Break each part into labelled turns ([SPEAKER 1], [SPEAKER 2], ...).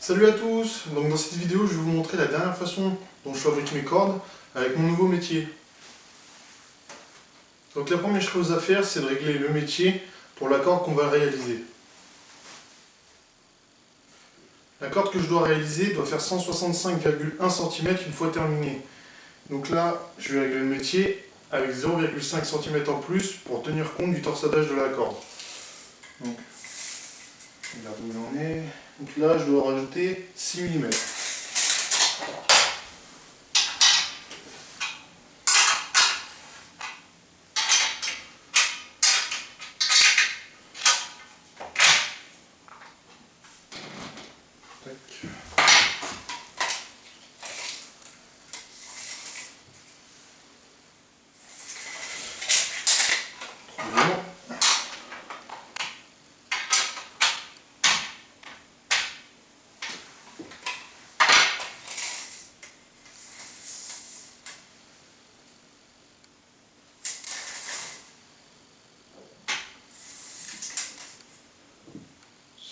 [SPEAKER 1] Salut à tous. Donc dans cette vidéo, je vais vous montrer la dernière façon dont je fabrique mes cordes avec mon nouveau métier. Donc la première chose à faire, c'est de régler le métier pour la corde qu'on va réaliser. La corde que je dois réaliser doit faire 165,1 cm une fois terminée. Donc là, je vais régler le métier avec 0,5 cm en plus pour tenir compte du torsadage de la corde. Donc, regarde où il en est. Donc là, je dois rajouter 6 mm. «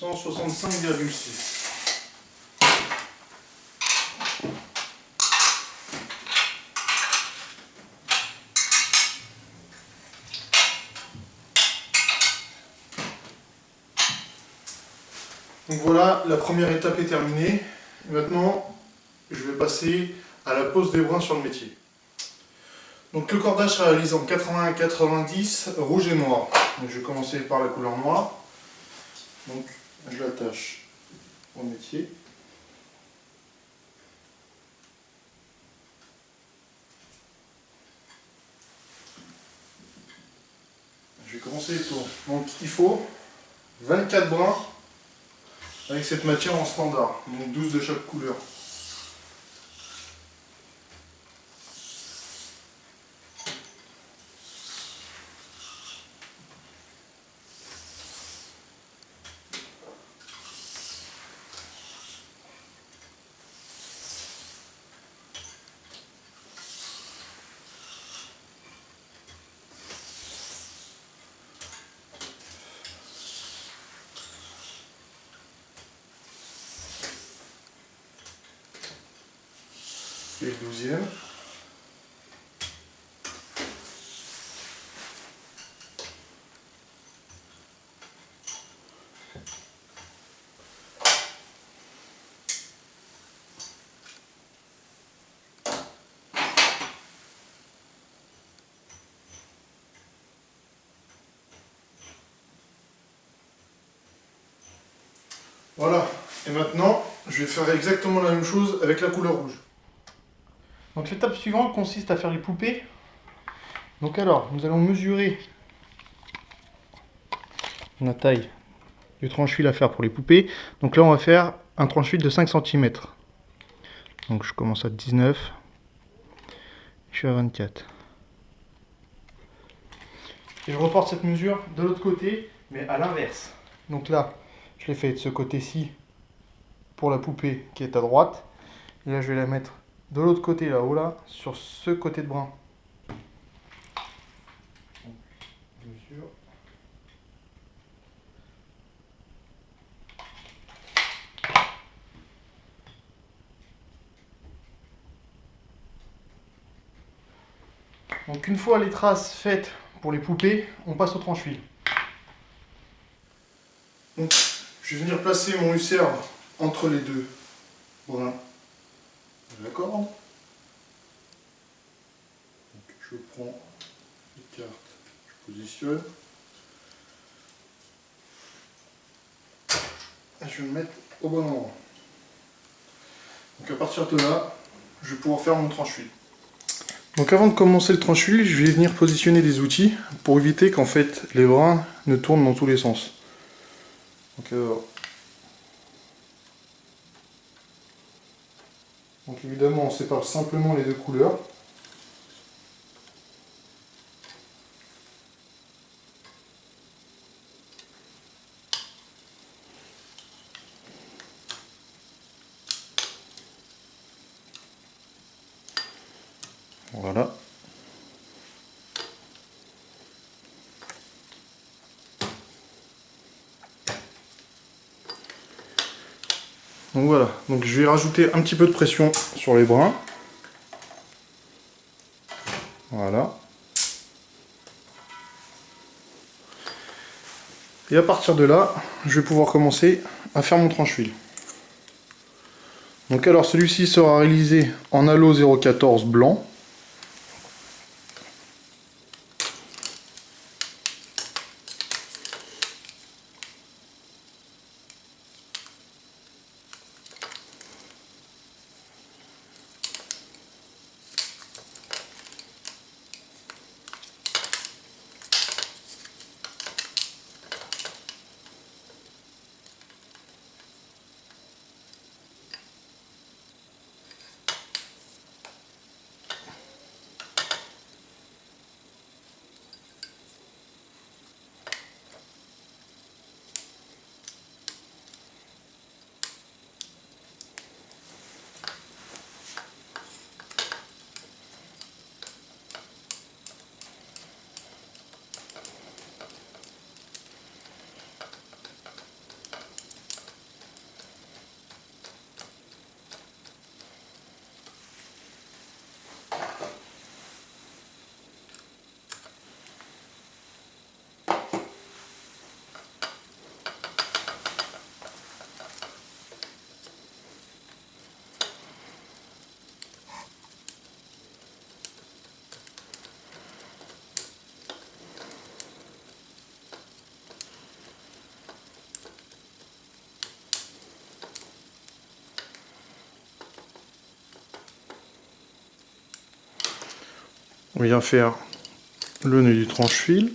[SPEAKER 1] 165,6. Donc voilà, la première étape est terminée. Maintenant, je vais passer à la pose des brins sur le métier. Donc le cordage sera réalisé en 80-90, rouge et noir. Donc je vais commencer par la couleur noire. Donc je l'attache au métier. Je vais commencer les tours. Donc il faut 24 brins avec cette matière en standard, donc 12 de chaque couleur. Et le 12e. Voilà, et maintenant, je vais faire exactement la même chose avec la couleur rouge. Donc l'étape suivante consiste à faire les poupées. Donc alors, nous allons mesurer la taille du tranche-fil à faire pour les poupées. Donc là, on va faire un tranche-fil de 5 cm. Donc je commence à 19, je suis à 24. Et je reporte cette mesure de l'autre côté, mais à l'inverse. Donc là, je l'ai fait de ce côté-ci pour la poupée qui est à droite. Et là, je vais la mettre de l'autre côté, là-haut, là, sur ce côté de brin. Mesure. Donc une fois les traces faites pour les poupées, on passe au tranche-fil. Donc je vais venir placer mon lucerne entre les deux brins de la corde. Donc je prends les cartes, je positionne. Et je vais me mettre au bon endroit. Donc à partir de là, je vais pouvoir faire mon tranche-fil. Donc avant de commencer le tranche-fil, je vais venir positionner des outils pour éviter qu'en fait les brins ne tournent dans tous les sens. Donc évidemment on sépare simplement les deux couleurs. Voilà. Donc voilà, donc je vais rajouter un petit peu de pression sur les brins. Voilà. Et à partir de là, je vais pouvoir commencer à faire mon tranche-huile. Donc alors celui-ci sera réalisé en halo 014 blanc. On vient faire le nœud du tranche-fil.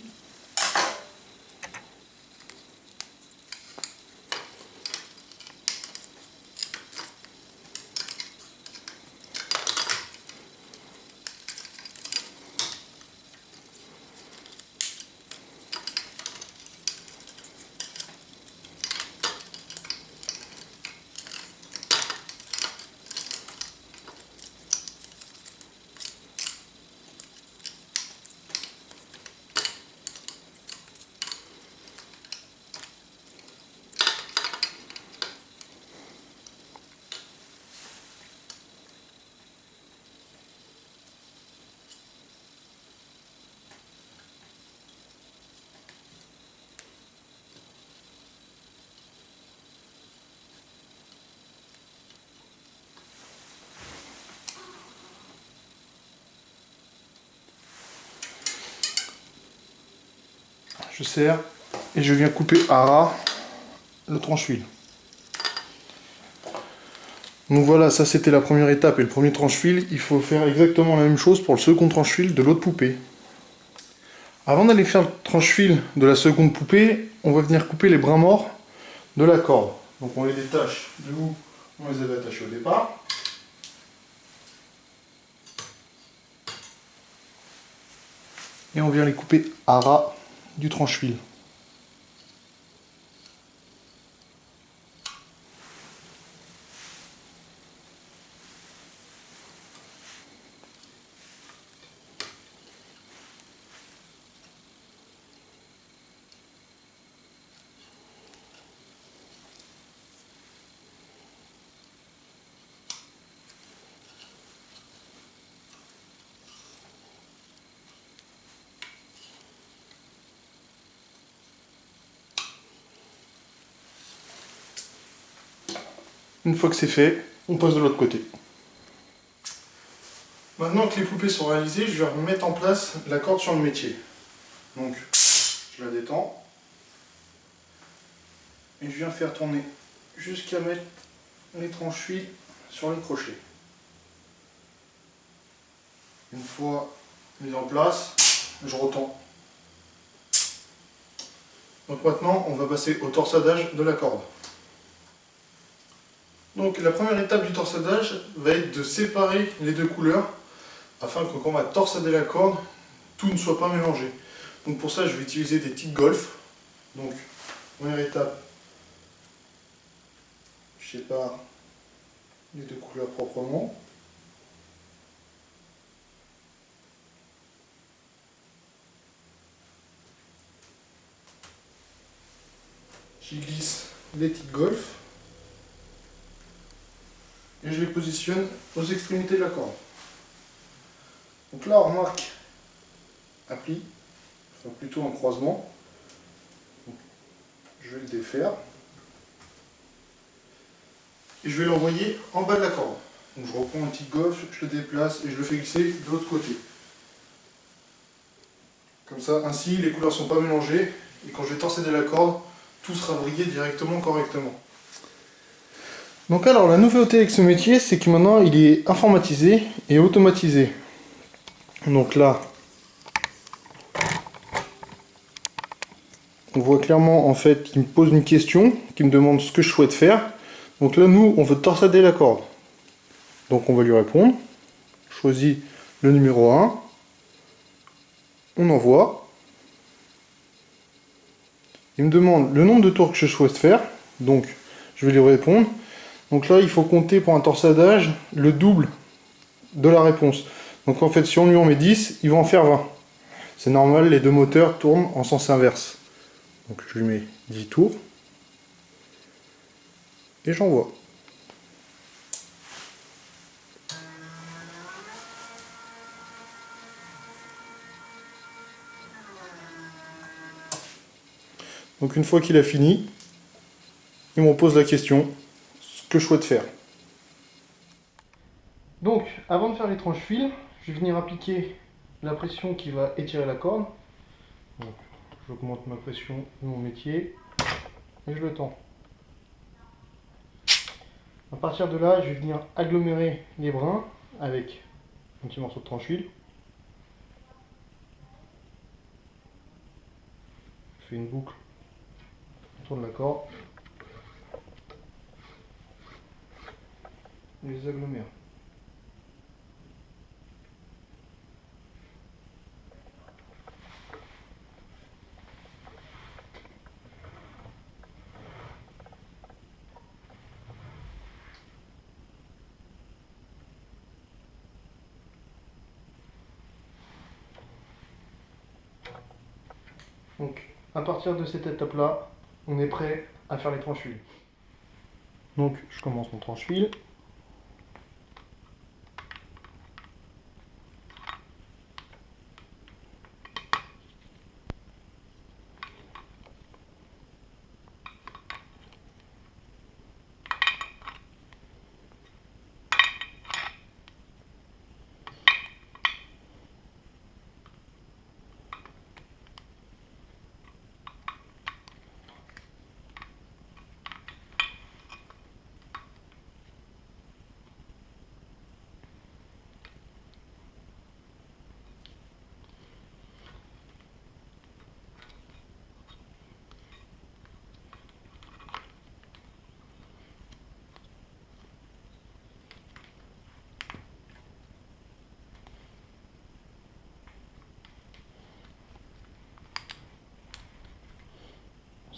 [SPEAKER 1] Je serre et je viens couper à ras le tranche-fil. Donc voilà, ça c'était la première étape et le premier tranche-fil. Il faut faire exactement la même chose pour le second tranche-fil de l'autre poupée. Avant d'aller faire le tranche-fil de la seconde poupée, on va venir couper les brins morts de la corde. Donc on les détache de où on les avait attachés au départ. Et on vient les couper à ras du tranche-fil. Une fois que c'est fait, on passe de l'autre côté. Maintenant que les poupées sont réalisées, je vais remettre en place la corde sur le métier. Donc, je la détends. Et je viens faire tourner jusqu'à mettre les tranches-fil sur les crochets. Une fois mis en place, je retends. Donc maintenant, on va passer au torsadage de la corde. Donc la première étape du torsadage va être de séparer les deux couleurs afin que quand on va torsader la corde, tout ne soit pas mélangé. Donc pour ça, je vais utiliser des tiges golf. Donc, première étape, je sépare les deux couleurs proprement. J'y glisse les tiges golf. et je les positionne aux extrémités de la corde. Donc là on marque un pli, enfin plutôt un croisement. Donc, je vais le défaire et je vais l'envoyer en bas de la corde. Donc je reprends un petit gauche, je le déplace et je le fais glisser de l'autre côté. Comme ça, ainsi les couleurs ne sont pas mélangées et quand je vais torsionner la corde, tout sera brillé directement correctement. Donc alors la nouveauté avec ce métier, c'est que maintenant il est informatisé et automatisé. Donc là, on voit clairement en fait qu'il me pose une question, qu'il me demande ce que je souhaite faire. Donc là nous, on veut torsader la corde. Donc on va lui répondre. Je choisis le numéro 1. On envoie. Il me demande le nombre de tours que je souhaite faire. Donc je vais lui répondre. Donc là, il faut compter pour un torsadage le double de la réponse. Donc en fait, si on lui en met 10, il va en faire 20. C'est normal, les deux moteurs tournent en sens inverse. Donc je lui mets 10 tours. Et j'envoie. Donc une fois qu'il a fini, il me pose la question, ce que je souhaite faire. Donc, avant de faire les tranches-fils, je vais venir appliquer la pression qui va étirer la corde. Donc, j'augmente ma pression de mon métier et je le tends. À partir de là, je vais venir agglomérer les brins avec un petit morceau de tranche-fil. Je fais une boucle autour de la corde. Et je les agglomère. Donc, à partir de cette étape-là, on est prêt à faire les tranches-fils. Donc, je commence mon tranche-fil.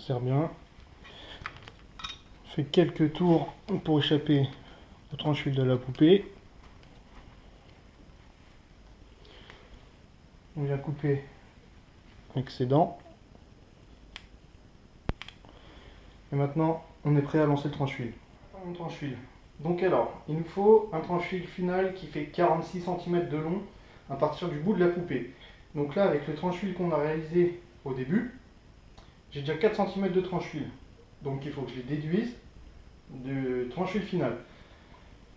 [SPEAKER 1] Serre bien. Je fais quelques tours pour échapper au tranche-fil de la poupée. On vient couper avec ses dents. Et maintenant, on est prêt à lancer le tranche-fil. Donc alors, il nous faut un tranche-fil final qui fait 46 cm de long à partir du bout de la poupée. Donc là, avec le tranche-fil qu'on a réalisé au début, j'ai déjà 4 cm de tranche-fil. Donc il faut que je les déduise du tranche-fil final.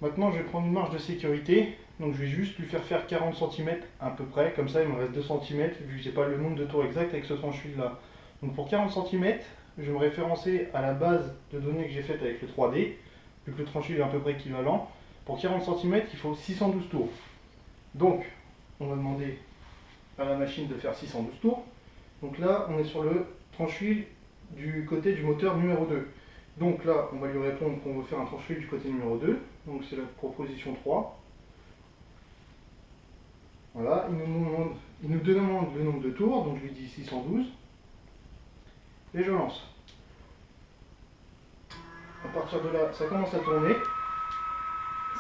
[SPEAKER 1] Maintenant, je vais prendre une marge de sécurité. Donc je vais juste lui faire 40 cm à peu près. Comme ça, il me reste 2 cm vu que je n'ai pas le nombre de tours exact avec ce tranche-fil là. Donc pour 40 cm, je vais me référencer à la base de données que j'ai faite avec le 3D. Vu que le tranche-fil est à peu près équivalent. Pour 40 cm, il faut 612 tours. Donc, on va demander à la machine de faire 612 tours. Donc là, on est sur le tranche-fil du côté du moteur numéro 2. Donc là, on va lui répondre qu'on veut faire un tranche-fil du côté numéro 2. Donc c'est la proposition 3. Voilà, il nous demande le nombre de tours, donc je lui dis 612. Et je lance. À partir de là, ça commence à tourner.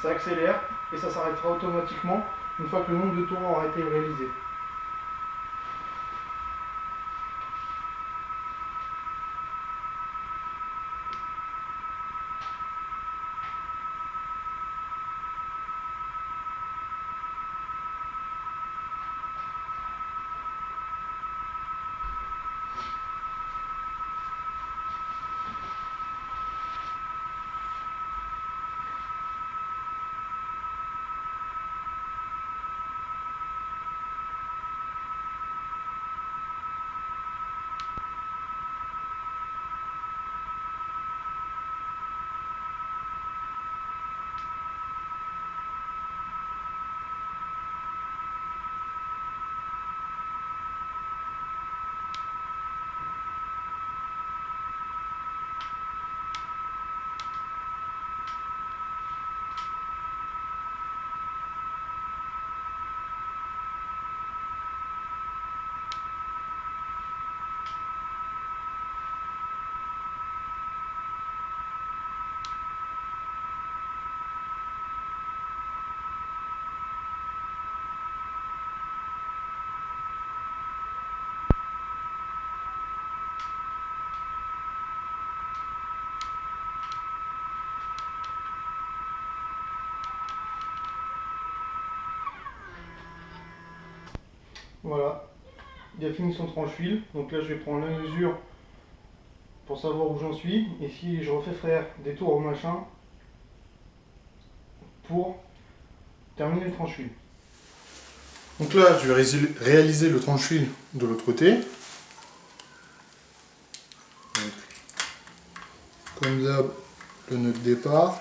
[SPEAKER 1] Ça accélère et ça s'arrêtera automatiquement une fois que le nombre de tours aura été réalisé. Voilà, il a fini son tranche-fil. Donc là, je vais prendre la mesure pour savoir où j'en suis. Et si je refais faire des tours au machin pour terminer le tranche-fil. Donc là, je vais réaliser le tranche-fil de l'autre côté. Donc, comme d'hab, le nœud de départ.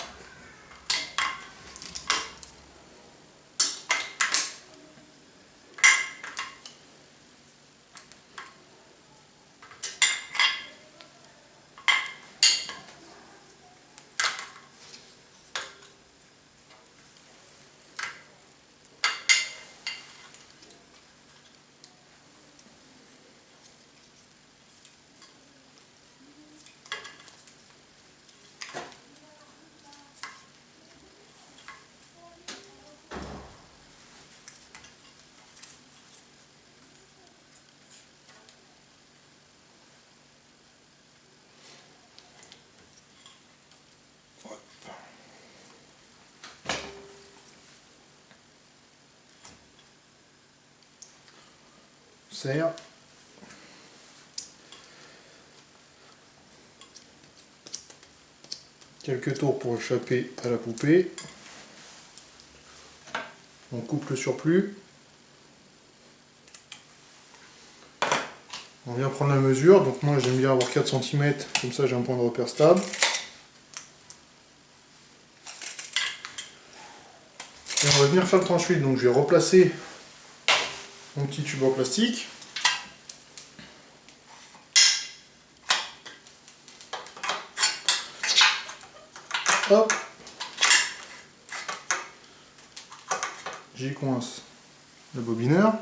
[SPEAKER 1] Serre. Quelques tours pour échapper à la poupée. On coupe le surplus. On vient prendre la mesure. Donc moi j'aime bien avoir 4 cm, comme ça j'ai un point de repère stable. Et on va venir faire le tranche-fil. Donc je vais replacer mon petit tube en plastique. Hop. J'y coince le bobineur.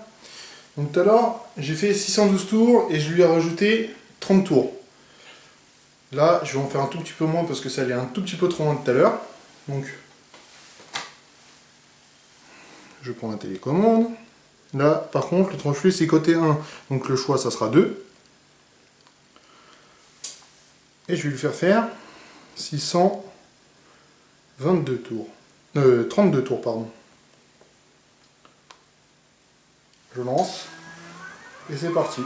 [SPEAKER 1] Donc tout à l'heure, j'ai fait 612 tours et je lui ai rajouté 30 tours. Là, je vais en faire un tout petit peu moins parce que ça allait un tout petit peu trop loin tout à l'heure. Donc, je prends la télécommande. Là, par contre, le tranche-fil, c'est côté 1. Donc le choix, ça sera 2. Et je vais lui faire 622 tours. 32 tours, pardon. Je lance. Et c'est parti.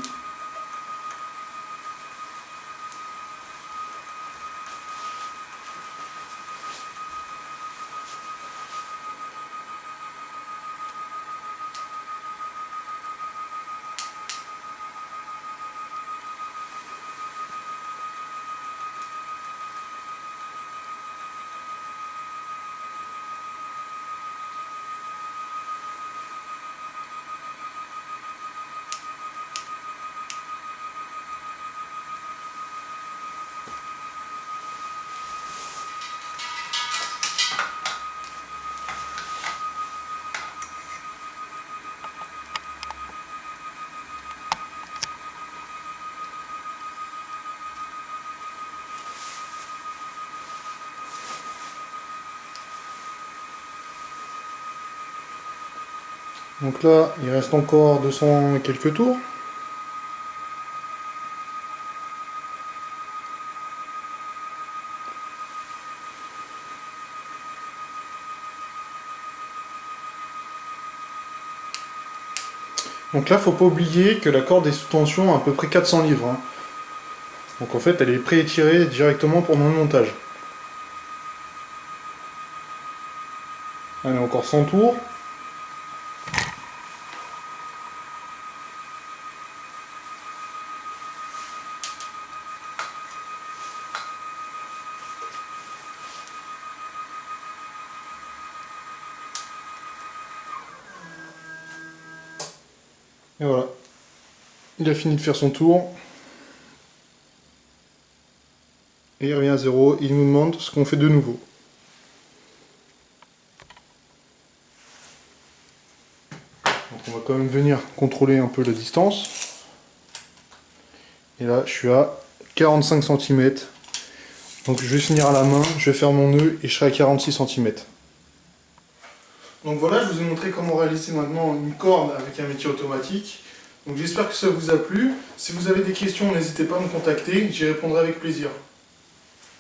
[SPEAKER 1] Donc là, il reste encore 200 et quelques tours. Donc là, faut pas oublier que la corde est sous tension à peu près 400 livres. Hein. Donc en fait, elle est pré-étirée directement pendant le montage. Allez, encore 100 tours. Et voilà. Il a fini de faire son tour. Et il revient à 0. Il nous demande ce qu'on fait de nouveau. Donc on va quand même venir contrôler un peu la distance. Et là, je suis à 45 cm. Donc je vais finir à la main, je vais faire mon nœud et je serai à 46 cm. Donc voilà, je vous ai montré comment réaliser maintenant une corde avec un métier automatique. Donc j'espère que ça vous a plu. Si vous avez des questions, n'hésitez pas à me contacter, j'y répondrai avec plaisir.